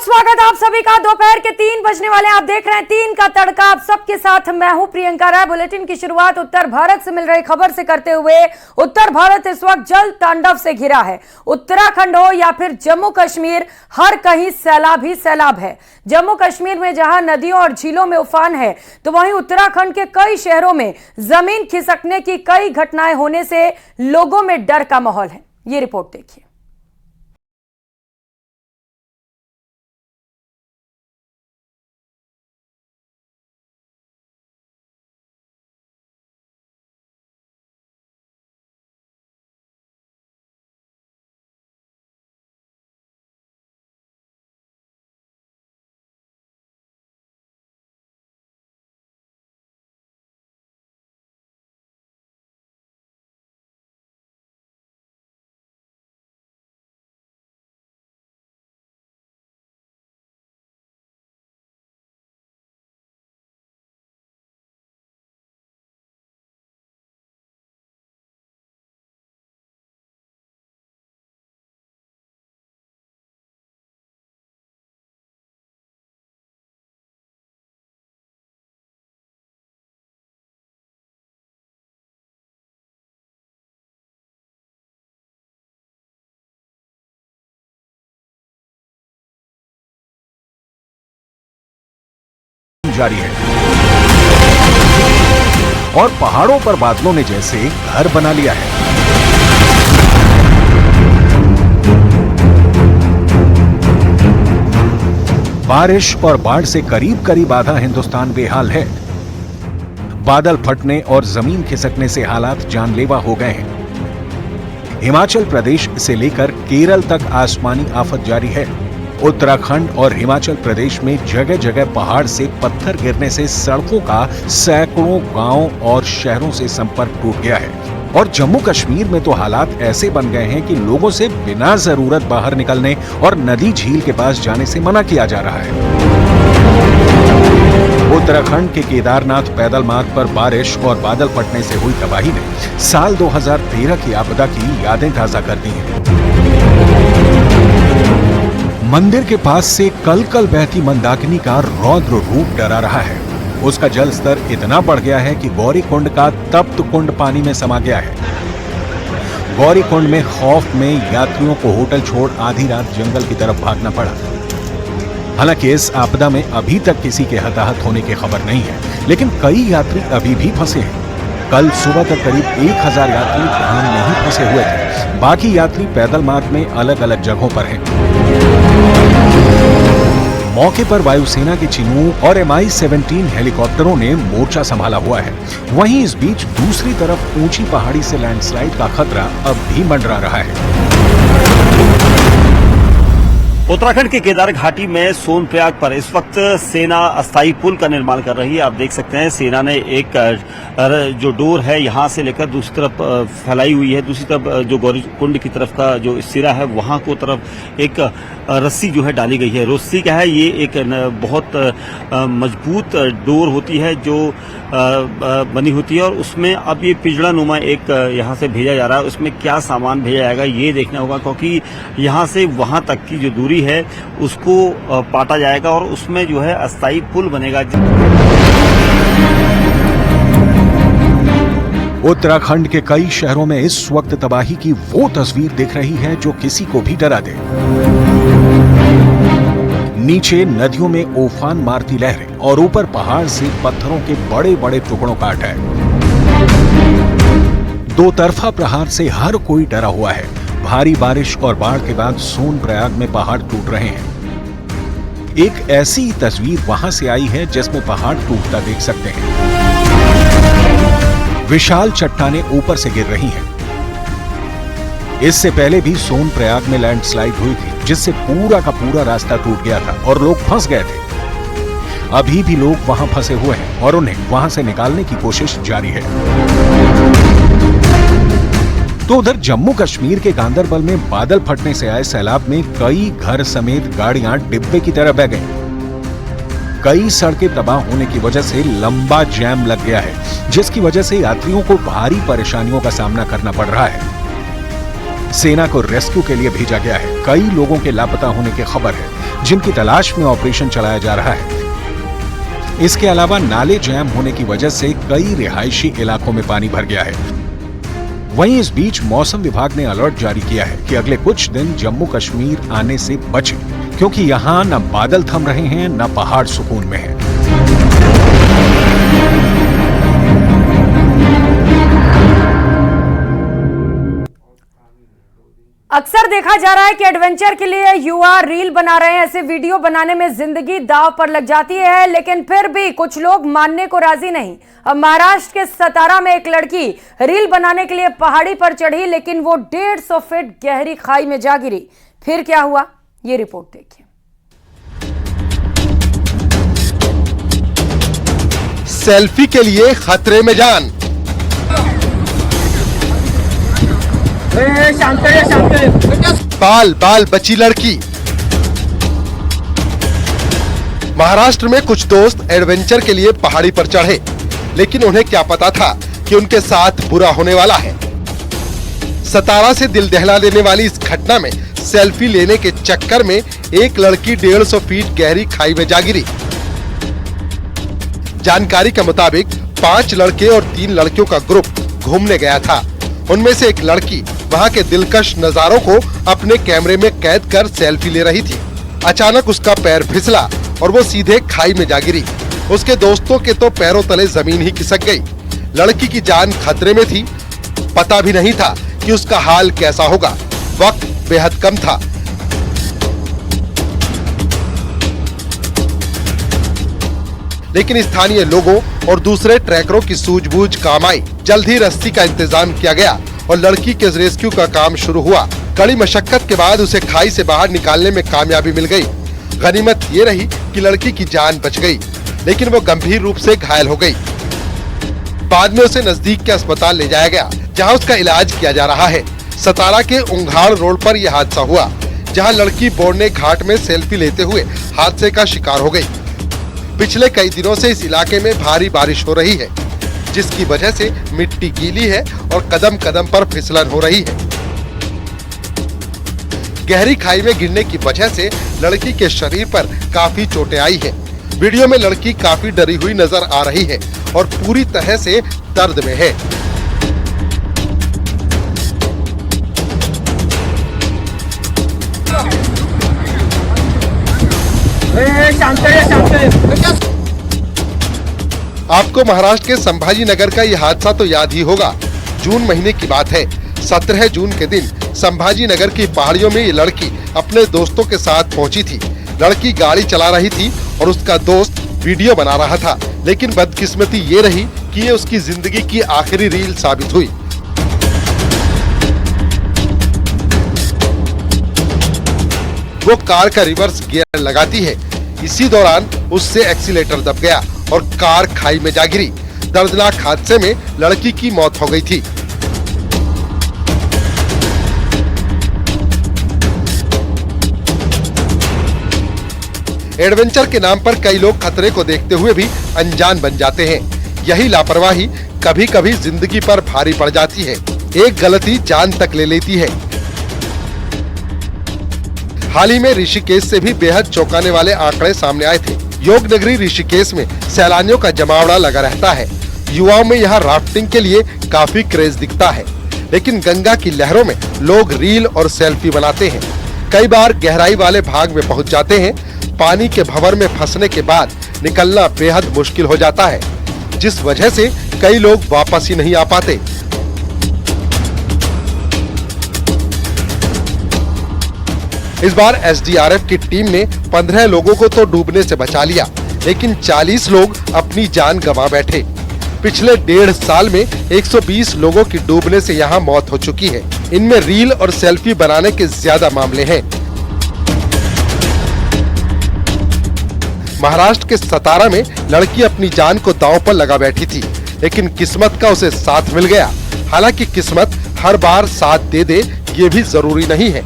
स्वागत आप सभी का। दोपहर के 3 बजने वाले आप देख रहे हैं 3 का तड़का। आप सबके साथ मैं हूं प्रियंका राय। बुलेटिन की शुरुआत उत्तर भारत से मिल रही खबर से करते हुए उत्तर भारत इस वक्त जल तांडव से घिरा है। उत्तराखंड हो या फिर जम्मू कश्मीर, हर कहीं सैलाब ही सैलाब है। जम्मू कश्मीर में जहां नदियों और झीलों में उफान है, तो वहीं उत्तराखंड के कई शहरों में जमीन खिसकने की कई घटनाएं होने से लोगों में डर का माहौल है। ये रिपोर्ट देखिए। जारी है और पहाड़ों पर बादलों ने जैसे घर बना लिया है। बारिश और बाढ़ से करीब करीब आधा हिंदुस्तान बेहाल है। बादल फटने और जमीन खिसकने से हालात जानलेवा हो गए हैं। हिमाचल प्रदेश से लेकर केरल तक आसमानी आफत जारी है। उत्तराखंड और हिमाचल प्रदेश में जगह जगह पहाड़ से पत्थर गिरने से सड़कों का सैकड़ों गांवों और शहरों से संपर्क टूट गया है। और जम्मू कश्मीर में तो हालात ऐसे बन गए हैं कि लोगों से बिना जरूरत बाहर निकलने और नदी झील के पास जाने से मना किया जा रहा है। उत्तराखंड के केदारनाथ पैदल मार्ग पर बारिश और बादल फटने से हुई तबाही ने साल 2013 की आपदा की यादें ताजा कर दी हैं। मंदिर के पास से कल कल बहती मंदाकिनी का रौद्र रूप डरा रहा है। उसका जल स्तर इतना बढ़ गया है कि गौरी कुंड का तप्त कुंड पानी में समा गया है। गौरी कुंड में खौफ में यात्रियों को होटल छोड़ आधी रात जंगल की तरफ भागना पड़ा। हालांकि इस आपदा में अभी तक किसी के हताहत होने की खबर नहीं है, लेकिन कई यात्री अभी भी फंसे हैं। कल सुबह तक करीब 1000 यात्री धाम में ही फंसे हुए थे। बाकी यात्री पैदल मार्ग में अलग अलग जगहों पर हैं। मौके पर वायुसेना के चिनूक और MI-17 हेलीकॉप्टरों ने मोर्चा संभाला हुआ है। वहीं इस बीच दूसरी तरफ ऊंची पहाड़ी से लैंडस्लाइड का खतरा अब भी मंडरा रहा है। उत्तराखंड के केदार घाटी में सोनप्रयाग पर इस वक्त सेना अस्थायी पुल का निर्माण कर रही है। आप देख सकते हैं सेना ने एक जो डोर है यहां से लेकर दूसरी तरफ फैलाई हुई है। दूसरी तरफ जो गौरी कुंड की तरफ का जो सिरा है वहां को तरफ एक रस्सी जो है डाली गई है। रस्सी क्या है, ये एक बहुत मजबूत डोर होती है जो बनी होती है और उसमें अब ये पिंजड़ा नुमा एक यहाँ से भेजा जा रहा है। उसमें क्या सामान भेजा जाएगा ये देखना होगा, क्योंकि यहाँ से वहां तक की जो दूरी है उसको पाटा जाएगा और उसमें जो है अस्थायी पुल बनेगा। उत्तराखंड के कई शहरों में इस वक्त तबाही की वो तस्वीर दिख रही है जो किसी को भी डरा दे। नीचे नदियों में उफान मारती लहरें और ऊपर पहाड़ से पत्थरों के बड़े बड़े टुकड़ों का अटैक। दो तरफा प्रहार से हर कोई डरा हुआ है। भारी बारिश और बाढ़ के बाद सोनप्रयाग में पहाड़ टूट रहे हैं। एक ऐसी तस्वीर वहां से आई है जिसमें पहाड़ टूटता देख सकते हैं। विशाल चट्टानें ऊपर से गिर रही हैं। इससे पहले भी सोनप्रयाग में लैंडस्लाइड हुई थी, जिससे पूरा का पूरा रास्ता टूट गया था और लोग फंस गए थे। अभी भी लोग वहां फंसे हुए हैं और उन्हें वहां से निकालने की कोशिश जारी है। तो उधर जम्मू कश्मीर के गांदरबल में बादल फटने से आए सैलाब में कई घर समेत गाड़ियां डिब्बे की तरह बह गईं। कई सड़कें तबाह होने की वजह से लंबा जैम लग गया है, जिसकी वजह से यात्रियों को भारी परेशानियों का सामना करना पड़ रहा है। सेना को रेस्क्यू के लिए भेजा गया है। कई लोगों के लापता होने की खबर है। जिनकी तलाश में ऑपरेशन चलाया जा रहा है। इसके अलावा नाले जैम होने की वजह से कई रिहायशी इलाकों में पानी भर गया है। वहीं इस बीच मौसम विभाग ने अलर्ट जारी किया है कि अगले कुछ दिन जम्मू कश्मीर आने से बचें, क्योंकि यहां न बादल थम रहे हैं न पहाड़ सुकून में है। अक्सर देखा जा रहा है कि एडवेंचर के लिए युवा रील बना रहे हैं। ऐसे वीडियो बनाने में जिंदगी दांव पर लग जाती है, लेकिन फिर भी कुछ लोग मानने को राजी नहीं। अब महाराष्ट्र के सतारा में एक लड़की रील बनाने के लिए पहाड़ी पर चढ़ी, लेकिन वो 150 फीट गहरी खाई में जा गिरी। फिर क्या हुआ, ये रिपोर्ट देखिए। सेल्फी के लिए खतरे में जान। बाल बाल बची लड़की। महाराष्ट्र में कुछ दोस्त एडवेंचर के लिए पहाड़ी पर चढ़े, लेकिन उन्हें क्या पता था कि उनके साथ बुरा होने वाला है। सतारा से दिल दहला देने वाली इस घटना में सेल्फी लेने के चक्कर में एक लड़की 150 फीट गहरी खाई में जा गिरी। जानकारी के मुताबिक 5 लड़के और 3 लड़कियों का ग्रुप घूमने गया था। उनमें से एक लड़की वहां के दिलकश नजारों को अपने कैमरे में कैद कर सेल्फी ले रही थी। अचानक उसका पैर फिसला और वो सीधे खाई में जा गिरी। उसके दोस्तों के तो पैरों तले जमीन ही खिसक गई। लड़की की जान खतरे में थी। पता भी नहीं था कि उसका हाल कैसा होगा। वक्त बेहद कम था। लेकिन स्थानीय लोगों और दूसरे ट्रैकरों की सूझबूझ काम आई। जल्द ही रस्सी का इंतजाम किया गया और लड़की के रेस्क्यू का काम शुरू हुआ। कड़ी मशक्कत के बाद उसे खाई से बाहर निकालने में कामयाबी मिल गई। गनीमत ये रही कि लड़की की जान बच गई, लेकिन वो गंभीर रूप से घायल हो गई। बाद में उसे नजदीक के अस्पताल ले जाया गया, जहां उसका इलाज किया जा रहा है। सतारा के उंघाड़ रोड पर यह हादसा हुआ, जहां लड़की बोरने घाट में सेल्फी लेते हुए हादसे का शिकार हो गई। पिछले कई दिनों से इस इलाके में भारी बारिश हो रही है, जिसकी वजह से मिट्टी गीली है और कदम कदम पर फिसलन हो रही है। गहरी खाई में गिरने की वजह से लड़की के शरीर पर काफी चोटें आई हैं। वीडियो में लड़की काफी डरी हुई नजर आ रही है और पूरी तरह से दर्द में है। आपको महाराष्ट्र के संभाजी नगर का यह हादसा तो याद ही होगा। जून महीने की बात है। 17 जून के दिन संभाजी नगर की पहाड़ियों में ये लड़की अपने दोस्तों के साथ पहुंची थी। लड़की गाड़ी चला रही थी और उसका दोस्त वीडियो बना रहा था, लेकिन बदकिस्मती ये रही कि ये उसकी जिंदगी की आखिरी रील साबित हुई। वो कार का रिवर्स गियर लगाती है। इसी दौरान उससे एक्सीलेटर दब गया और कार खाई में जा गिरी। दर्दनाक हादसे में लड़की की मौत हो गई थी। एडवेंचर के नाम पर कई लोग खतरे को देखते हुए भी अनजान बन जाते हैं। यही लापरवाही कभी कभी जिंदगी पर भारी पड़ जाती है। एक गलती जान तक ले लेती है। हाल ही में ऋषिकेश से भी बेहद चौंकाने वाले आंकड़े सामने आए थे। योग नगरी ऋषिकेश में सैलानियों का जमावड़ा लगा रहता है। युवाओं में यहाँ राफ्टिंग के लिए काफी क्रेज दिखता है, लेकिन गंगा की लहरों में लोग रील और सेल्फी बनाते हैं। कई बार गहराई वाले भाग में पहुँच जाते हैं। पानी के भंवर में फंसने के बाद निकलना बेहद मुश्किल हो जाता है, जिस वजह से कई लोग वापस ही नहीं आ पाते। इस बार एसडीआरएफ की टीम ने 15 लोगों को तो डूबने से बचा लिया, लेकिन 40 लोग अपनी जान गंवा बैठे। पिछले 1.5 साल में 120 लोगों की डूबने से यहाँ मौत हो चुकी है। इनमें रील और सेल्फी बनाने के ज्यादा मामले हैं। महाराष्ट्र के सतारा में लड़की अपनी जान को दांव पर लगा बैठी थी, लेकिन किस्मत का उसे साथ मिल गया। हालांकि किस्मत हर बार साथ दे दे ये भी जरूरी नहीं है।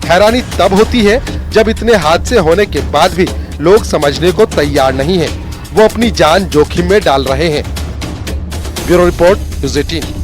हैरानी तब होती है जब इतने हादसे होने के बाद भी लोग समझने को तैयार नहीं हैं। वो अपनी जान जोखिम में डाल रहे हैं। Bureau report, news 18।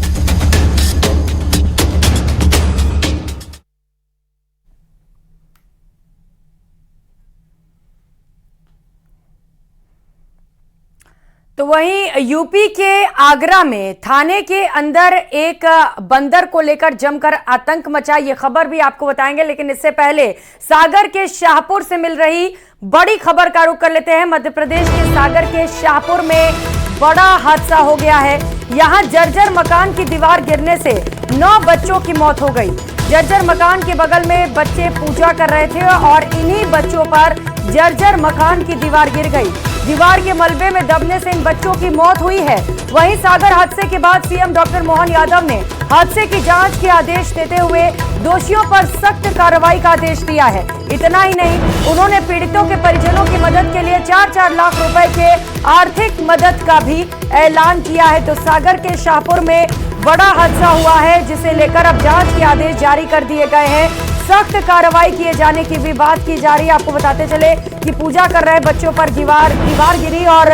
तो वहीं यूपी के आगरा में थाने के अंदर एक बंदर को लेकर जमकर आतंक मचा, ये खबर भी आपको बताएंगे। लेकिन इससे पहले सागर के शाहपुर से मिल रही बड़ी खबर का रुख कर लेते हैं। मध्य प्रदेश के सागर के शाहपुर में बड़ा हादसा हो गया है। यहां जर्जर मकान की दीवार गिरने से 9 बच्चों की मौत हो गई। जर्जर मकान के बगल में बच्चे पूजा कर रहे थे और इन्हीं बच्चों पर जर्जर मकान की दीवार गिर गई। दीवार के मलबे में दबने से इन बच्चों की मौत हुई है। वहीं सागर हादसे के बाद सीएम डॉक्टर मोहन यादव ने हादसे की जांच के आदेश देते हुए दोषियों पर सख्त कार्रवाई का आदेश दिया है। इतना ही नहीं, उन्होंने पीड़ितों के परिजनों की मदद के लिए 4-4 लाख रुपए के आर्थिक मदद का भी ऐलान किया है। तो सागर के शाहपुर में बड़ा हादसा हुआ है, जिसे लेकर अब जांच के आदेश जारी कर दिए गए हैं। सख्त कार्रवाई किए जाने की भी बात की जा रही है। आपको बताते चले कि पूजा कर रहे बच्चों पर दीवार गिरी और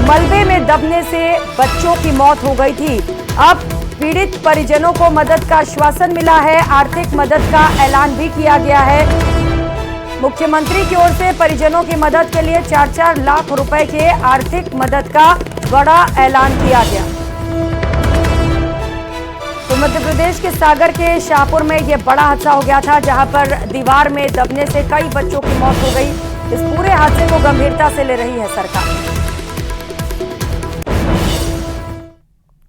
मलबे में दबने से बच्चों की मौत हो गई थी। अब पीड़ित परिजनों को मदद का आश्वासन मिला है, आर्थिक मदद का ऐलान भी किया गया है। मुख्यमंत्री की ओर से परिजनों की मदद के लिए 4-4 लाख रुपए के आर्थिक मदद का बड़ा ऐलान किया गया। तो मध्य प्रदेश के सागर के शाहपुर में यह बड़ा हादसा हो गया था, जहां पर दीवार में दबने से कई बच्चों की मौत हो गई। इस पूरे हादसे को गंभीरता से ले रही है सरकार।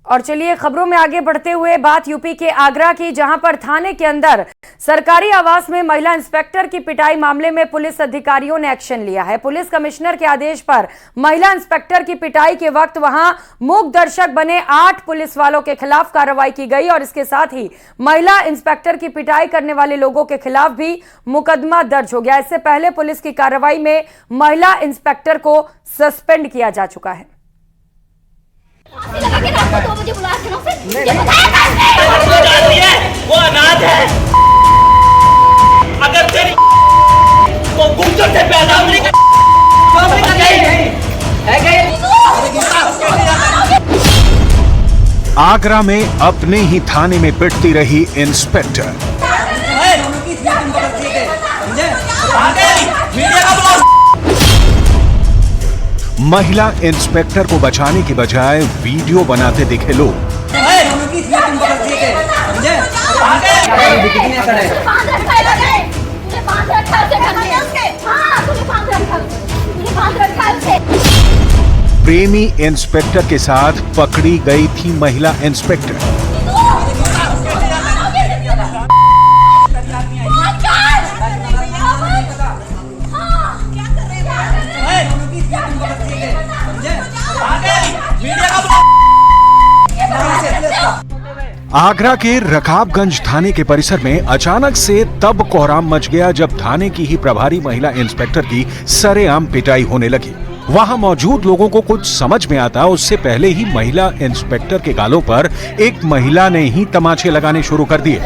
और चलिए खबरों में आगे बढ़ते हुए बात यूपी के आगरा की, जहां पर थाने के अंदर सरकारी आवास में महिला इंस्पेक्टर की पिटाई मामले में पुलिस अधिकारियों ने एक्शन लिया है। पुलिस कमिश्नर के आदेश पर महिला इंस्पेक्टर की पिटाई के वक्त वहां मूक दर्शक बने 8 पुलिस वालों के खिलाफ कार्रवाई की गई और इसके साथ ही महिला इंस्पेक्टर की पिटाई करने वाले लोगों के खिलाफ भी मुकदमा दर्ज हो गया। इससे पहले पुलिस की कार्रवाई में महिला इंस्पेक्टर को सस्पेंड किया जा चुका है। लगा के रात को 2 बजे बुलाया क्यों फिर? ये बताया कैसे? वो अनाथ है। अगर तेरी वो गुंजर से पैदा होने का आगरा में अपने ही थाने में पिटती रही इंस्पेक्टर। महिला इंस्पेक्टर को बचाने की बजाय वीडियो बनाते दिखे लोग। प्रेमी इंस्पेक्टर के साथ पकड़ी गई थी महिला इंस्पेक्टर। आगरा के रकाबगंज थाने के परिसर में अचानक से तब कोहराम मच गया जब थाने की ही प्रभारी महिला इंस्पेक्टर की सरेआम पिटाई होने लगी। वहां मौजूद लोगों को कुछ समझ में आता उससे पहले ही महिला इंस्पेक्टर के गालों पर एक महिला ने ही तमाचे लगाने शुरू कर दिए।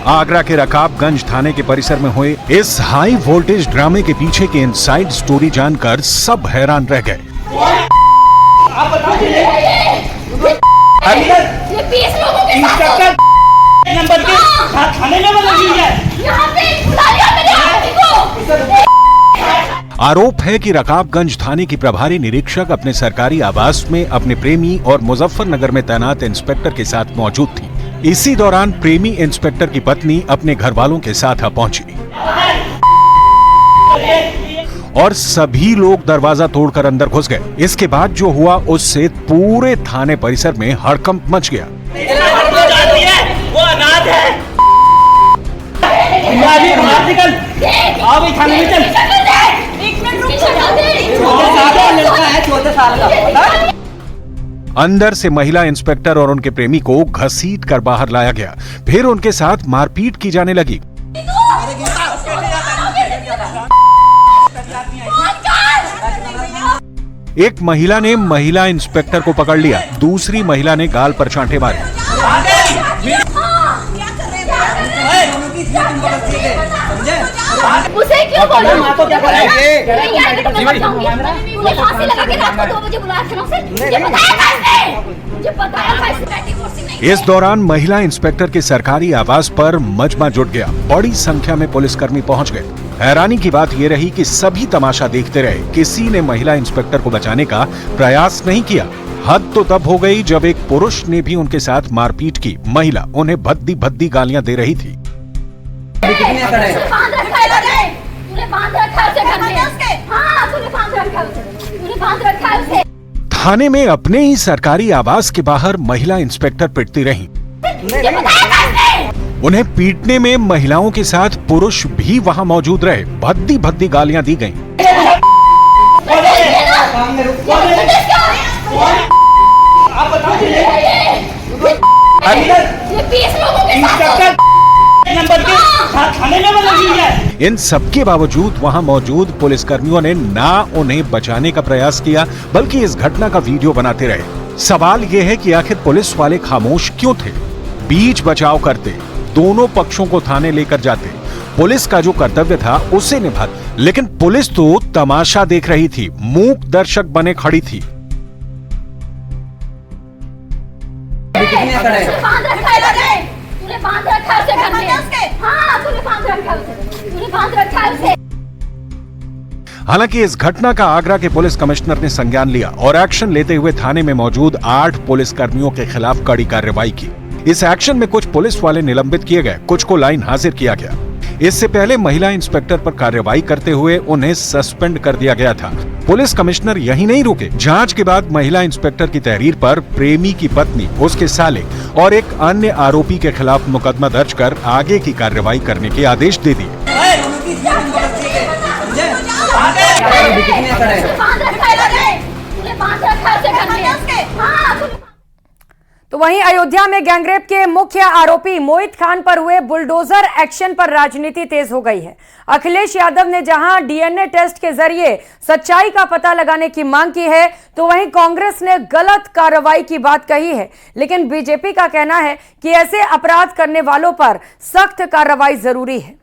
आगरा के रकाबगंज थाने के परिसर में हुए इस हाई वोल्टेज ड्रामे के पीछे के इनसाइड स्टोरी जानकर सब हैरान रह गए। आरोप है कि रकाबगंज थाने की प्रभारी निरीक्षक अपने सरकारी आवास में अपने प्रेमी और मुजफ्फरनगर में तैनात इंस्पेक्टर के साथ मौजूद थी। इसी दौरान प्रेमी इंस्पेक्टर की पत्नी अपने घर वालों के साथ पहुंची और सभी लोग दरवाजा तोड़कर अंदर घुस गए। इसके बाद जो हुआ उससे पूरे थाने परिसर में हड़कंप मच गया। वो अनाथ है। अंदर से महिला इंस्पेक्टर और उनके प्रेमी को घसीट कर बाहर लाया गया। फिर उनके साथ मारपीट की जाने लगी। एक महिला ने महिला इंस्पेक्टर को पकड़ लिया, दूसरी महिला ने गाल पर चांटे मारे। उसे ये क्यों बोल रहे हो? आपको क्या कर रहा है? नहीं यार, मैं मर जाऊंगी। मुझे फांसी लगा के रात को 2 बजे बुलाया था उसे। मुझे बताया कैसे? मुझे बताया कैसे? इस दौरान महिला इंस्पेक्टर के सरकारी आवास पर मजमा जुट गया। बड़ी संख्या में पुलिसकर्मी पहुंच गए। हैरानी की बात यह रही कि सभी तमाशा देखते रहे, किसी ने महिला इंस्पेक्टर को बचाने का प्रयास नहीं किया। हद तो तब हो गई जब एक पुरुष ने भी उनके साथ मारपीट की। महिला उन्हें भद्दी भद्दी गालियां दे रही थी। थाने में अपने ही सरकारी आवास के बाहर महिला इंस्पेक्टर पिटती रहीं। उन्हें पीटने में महिलाओं के साथ पुरुष भी वहां मौजूद रहे। भद्दी भद्दी गालियां दी गईं। इन सबके बावजूद वहां मौजूद पुलिसकर्मियों ने ना उन्हें बचाने का प्रयास किया, बल्कि इस घटना का वीडियो बनाते रहे। सवाल यह है कि आखिर पुलिस वाले खामोश क्यों थे? बीच बचाव करते, दोनों पक्षों को थाने लेकर जाते, पुलिस का जो कर्तव्य था उसे निभाते। लेकिन पुलिस तो तमाशा देख रही थी, मूक दर्शक बने खड़ी थी। हालांकि इस घटना का आगरा के पुलिस कमिश्नर ने संज्ञान लिया और एक्शन लेते हुए थाने में मौजूद 8 पुलिसकर्मियों के खिलाफ कड़ी कार्रवाई की। इस एक्शन में कुछ पुलिस वाले निलंबित किए गए, कुछ को लाइन हाजिर किया गया। इससे पहले महिला इंस्पेक्टर पर कार्रवाई करते हुए उन्हें सस्पेंड कर दिया गया था। पुलिस कमिश्नर यही नहीं रुके। जांच के बाद महिला इंस्पेक्टर की तहरीर पर प्रेमी की पत्नी, उसके साले और एक अन्य आरोपी के खिलाफ मुकदमा दर्ज कर आगे की कार्रवाई करने के आदेश दे दिए। तो वहीं अयोध्या में गैंगरेप के मुख्य आरोपी मोहित खान पर हुए बुलडोजर एक्शन पर राजनीति तेज हो गई है। अखिलेश यादव ने जहां डीएनए टेस्ट के जरिए सच्चाई का पता लगाने की मांग की है, तो वहीं कांग्रेस ने गलत कार्रवाई की बात कही है। लेकिन बीजेपी का कहना है कि ऐसे अपराध करने वालों पर सख्त कार्रवाई जरूरी है।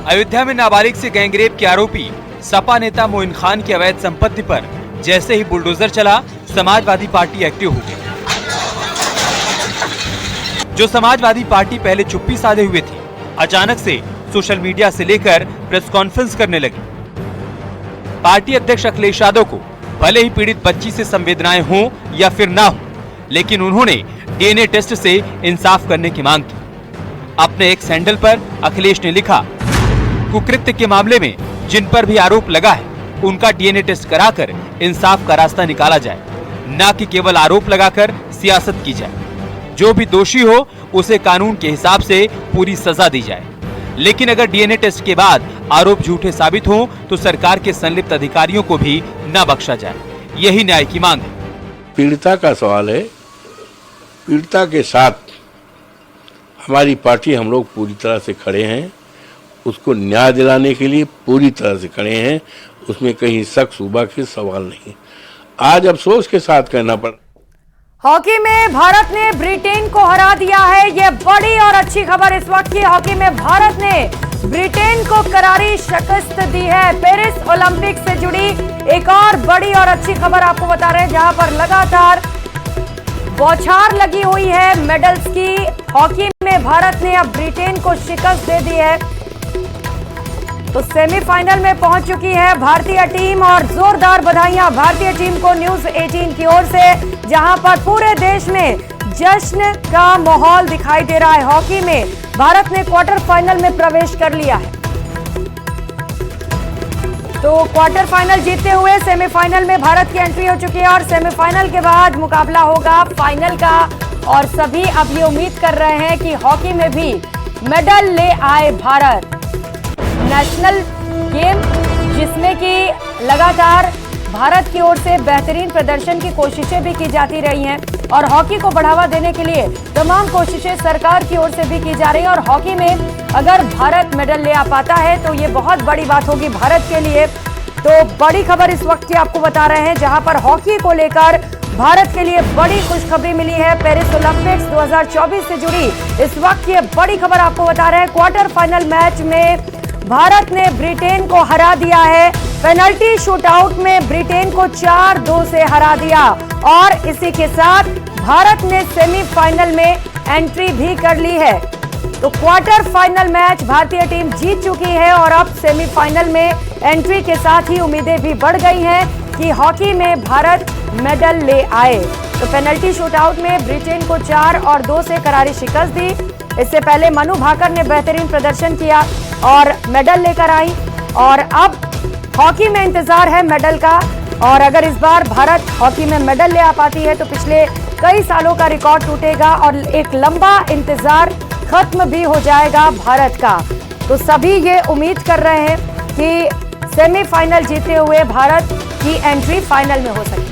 अयोध्या में नाबालिग से गैंगरेप के आरोपी सपा नेता मोइन खान की अवैध संपत्ति पर जैसे ही बुलडोजर चला, समाजवादी पार्टी एक्टिव हो गई। जो समाजवादी पार्टी पहले चुप्पी साधे हुए थी, अचानक से सोशल मीडिया से लेकर प्रेस कॉन्फ्रेंस करने लगी। पार्टी अध्यक्ष अखिलेश यादव को भले ही पीड़ित बच्ची से संवेदनाएं हों या फिर ना हो, लेकिन उन्होंने डीएनए टेस्ट से इंसाफ करने की मांग की। अपने एक सैंडल पर अखिलेश ने लिखा, कुकृत्य के मामले में जिन पर भी आरोप लगा है उनका डीएनए टेस्ट कराकर इंसाफ का रास्ता निकाला जाए, न कि केवल आरोप लगाकर सियासत की जाए। जो भी दोषी हो उसे कानून के हिसाब से पूरी सजा दी जाए। लेकिन अगर डीएनए टेस्ट के बाद आरोप झूठे साबित हों तो सरकार के संलिप्त अधिकारियों को भी न बख्शा जाए। यही न्याय की मांग है। पीड़िता का सवाल है। पीड़िता के साथ हमारी पार्टी, हम लोग पूरी तरह से खड़े हैं। उसको न्याय दिलाने के लिए पूरी तरह से खड़े हैं। उसमें कहीं शक शुबा के सवाल नहीं। आज अफसोस के साथ कहना पड़ा, हॉकी में भारत ने ब्रिटेन को हरा दिया है। यह बड़ी और अच्छी खबर इस वक्त की। हॉकी में भारत ने ब्रिटेन को करारी शिकस्त दी है। पेरिस ओलंपिक से जुड़ी एक और बड़ी और अच्छी खबर आपको बता रहे हैं, जहां पर लगातार बौछार लगी हुई है मेडल्स की। हॉकी में भारत ने अब ब्रिटेन को शिकस्त दे दी है, तो सेमीफाइनल में पहुंच चुकी है भारतीय टीम। और जोरदार बधाइयां भारतीय टीम को न्यूज 18 की ओर से, जहां पर पूरे देश में जश्न का माहौल दिखाई दे रहा है। हॉकी में भारत ने क्वार्टर फाइनल में प्रवेश कर लिया है, तो क्वार्टर फाइनल जीतते हुए सेमीफाइनल में भारत की एंट्री हो चुकी है। और सेमीफाइनल के बाद मुकाबला होगा फाइनल का, और सभी अब ये उम्मीद कर रहे हैं कि हॉकी में भी मेडल ले आए भारत। नेशनल गेम जिसमें कि लगातार भारत की ओर से बेहतरीन प्रदर्शन की कोशिशें भी की जाती रही हैं, और हॉकी को बढ़ावा देने के लिए तमाम कोशिशें सरकार की ओर से भी की जा रही है। और हॉकी में अगर भारत मेडल ले आ पाता है तो ये बहुत बड़ी बात होगी भारत के लिए। तो बड़ी खबर इस वक्त की आपको बता रहे हैं, जहां पर हॉकी को लेकर भारत के लिए बड़ी खुशखबरी मिली है। पेरिस ओलंपिक्स 2024 से जुड़ी इस वक्त ये बड़ी खबर आपको बता रहे हैं। क्वार्टर फाइनल मैच में भारत ने ब्रिटेन को हरा दिया है। पेनल्टी शूटआउट में ब्रिटेन को 4-2 से हरा दिया और इसी के साथ भारत ने सेमीफाइनल में एंट्री भी कर ली है। तो क्वार्टर फाइनल मैच भारतीय टीम जीत चुकी है और अब सेमीफाइनल में एंट्री के साथ ही उम्मीदें भी बढ़ गई हैं कि हॉकी में भारत मेडल ले आए। तो पेनल्टी शूटआउट में ब्रिटेन को 4-2 से करारी शिकस्त दी। इससे पहले मनु भाकर ने बेहतरीन प्रदर्शन किया और मेडल लेकर आई और अब हॉकी में इंतजार है मेडल का। और अगर इस बार भारत हॉकी में मेडल ले आ पाती है तो पिछले कई सालों का रिकॉर्ड टूटेगा और एक लंबा इंतजार खत्म भी हो जाएगा भारत का। तो सभी ये उम्मीद कर रहे हैं कि सेमीफाइनल जीते हुए भारत की एंट्री फाइनल में हो सकती है।